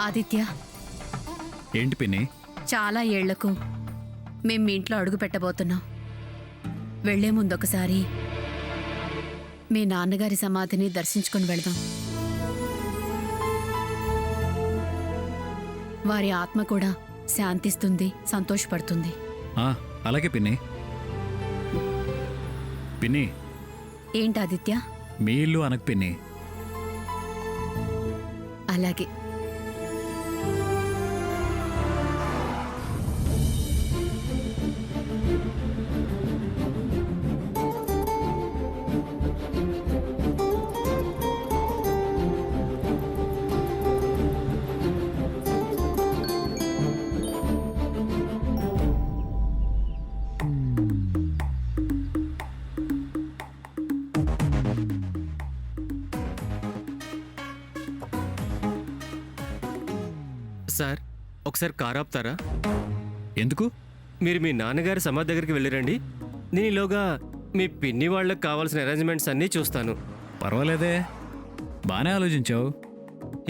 ఆదిత్య, ఏంటి పిన్ని? చాలా ఏళ్లకు మేం మీ ఇంట్లో అడుగు పెట్టబోతున్నాం. వెళ్లే ముందొకసారి మీ నాన్నగారి సమాధిని దర్శించుకుని వెళదాం. వారి ఆత్మ కూడా శాంతిస్తుంది, సంతోషపడుతుంది. అలాగే పిన్ని. పిన్ని, ఏంటి ఆదిత్య? మీ ఇల్లు అనకు పిన్ని. అలాగే. సార్, ఒకసారి కార్ ఆపుతారా? ఎందుకు? మీరు మీ నాన్నగారి సమాధి దగ్గరికి వెళ్ళిరండి. నేను ఈలోగా మీ పిన్ని వాళ్ళకి కావాల్సిన అరేంజ్మెంట్స్ అన్నీ చూస్తాను. పర్వాలేదే, బాగానే ఆలోచించావు.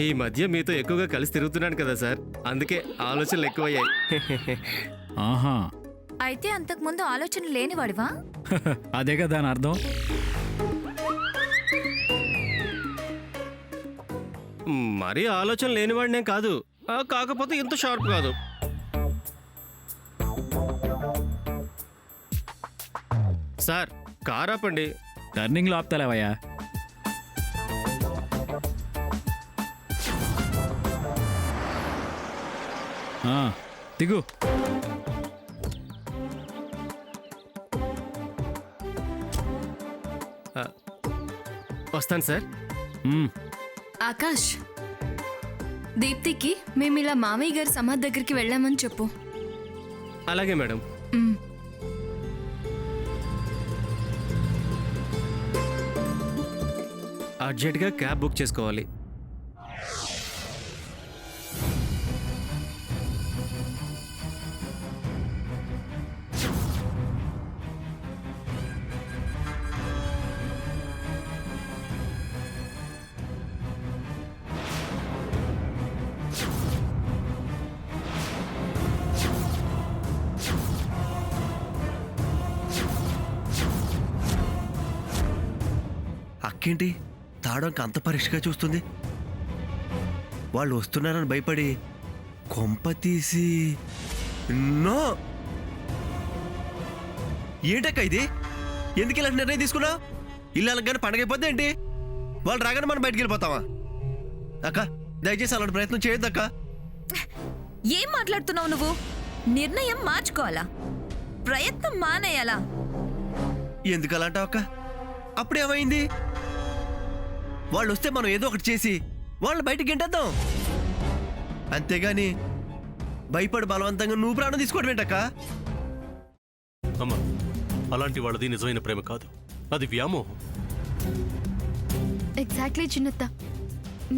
ఈ మధ్య మీతో ఎక్కువగా కలిసి తిరుగుతున్నాను కదా సార్, అందుకే ఆలోచనలు ఎక్కువయ్యాయి. ఆహా. అయితే అంతకుముందు ఆలోచన లేనివాడివా? అదే కదా దాని అర్థం. మరీ ఆలోచన లేనివాడినే కాదు, కాకపోతే ఇంత షార్ప్ కాదు. సార్, కార్ ఆపండి. టర్నింగ్లో ఆపుతాలేవయ్యా. దిగు. వస్తాను సార్. ఆకాష్, దీప్తికి మేమిలా మామయ్య గారి సమాధి దగ్గరికి వెళ్ళామని చెప్పు. అలాగే మేడం. అర్జెంట్గా క్యాబ్ బుక్ చేసుకోవాలి. అక్కేంటి తాడంక అంత పరీక్షగా చూస్తుంది? వాళ్ళు వస్తున్నారని భయపడి కొంప తీసి నో. ఏంటక్క ఇది? ఎందుకు ఇలాంటి నిర్ణయం తీసుకున్నావు? ఇల్లు కానీ పండగ అయిపోద్ది ఏంటి? వాళ్ళు రాగానే మనం బయటికి వెళ్ళిపోతావా? అక్క, దయచేసి అలాంటి ప్రయత్నం చేయొద్దు అక్క. ఏం మాట్లాడుతున్నావు నువ్వు? నిర్ణయం మార్చుకోవాలా? ప్రయత్నం మానేయాలా? ఎందుకు అలాంటావు అక్క? అప్పుడేమైంది? వాళ్ళు వస్తే మనం ఏదో ఒకటి చేసి వాళ్ళని బయటికి గెంటేద్దాం, అంతేగాని భయపడి బలవంతంగా నువ్వు ప్రాణం తీసుకోవడం ఏంటక్క? అమ్మా, అలాంటి వాళ్ళది నిజమైన ప్రేమ కాదు, అది వ్యామోహం. ఎగ్జాక్ట్లీ చిన్నత్త,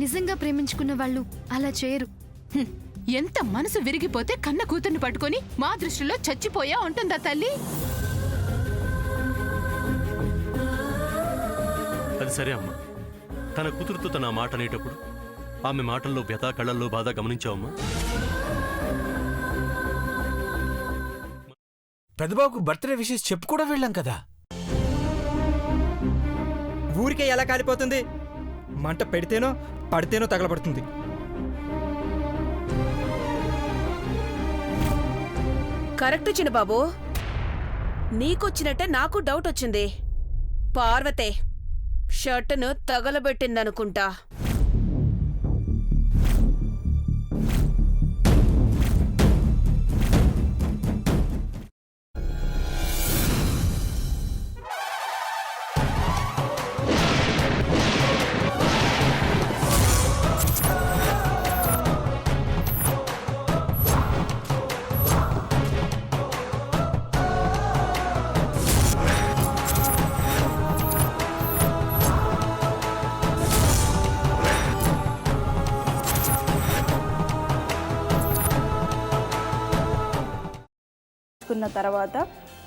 నిజంగా ప్రేమించుకున్న వాళ్ళు అలా చేయరు. ఎంత మనసు విరిగిపోతే కన్న కూతుర్ని పట్టుకొని మా దృష్టిలో చచ్చిపోయా ఉంటుందా తల్లి? అది సరే అమ్మా, తన కూతురుతో తన మాట అనేటప్పుడు ఆమె మాటల్లో వ్యథ, కళ్ళల్లో బాధ గమనించావమ్మా? పెద్దబాబుకు బర్త్డే విషెస్ చెప్పు కూడా వెళ్ళాం కదా. ఊరికే ఎలా కాలిపోతుంది? మంట పెడితేనో పడితేనో తగలబడుతుంది. కరెక్ట్ చిన్నబాబు, నీకొచ్చినట్టే నాకు డౌట్ వచ్చింది. పార్వతే షర్టును తగలబెట్టిందనుకుంటా. తర్వాత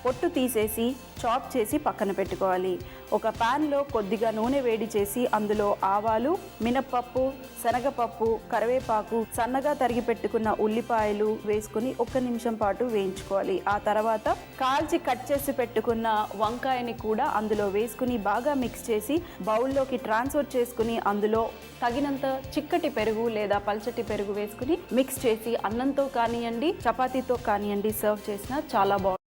పొట్టు తీసేసి చాప్ చేసి పక్కన పెట్టుకోవాలి. ఒక ప్యాన్లో కొద్దిగా నూనె వేడి చేసి అందులో ఆవాలు, మినప్పప్పు, శనగపప్పు, కరివేపాకు, సన్నగా తరిగి పెట్టుకున్న ఉల్లిపాయలు వేసుకుని 1 నిమిషం పాటు వేయించుకోవాలి. ఆ తర్వాత కాల్చి కట్ చేసి పెట్టుకున్న వంకాయని కూడా అందులో వేసుకుని బాగా మిక్స్ చేసి బౌల్లోకి ట్రాన్స్ఫర్ చేసుకుని అందులో తగినంత చిక్కటి పెరుగు లేదా పల్చటి పెరుగు వేసుకుని మిక్స్ చేసి అన్నంతో కానివ్వండి, చపాతీతో కానివ్వండి సర్వ్ చేసినా చాలా బాగుంటుంది.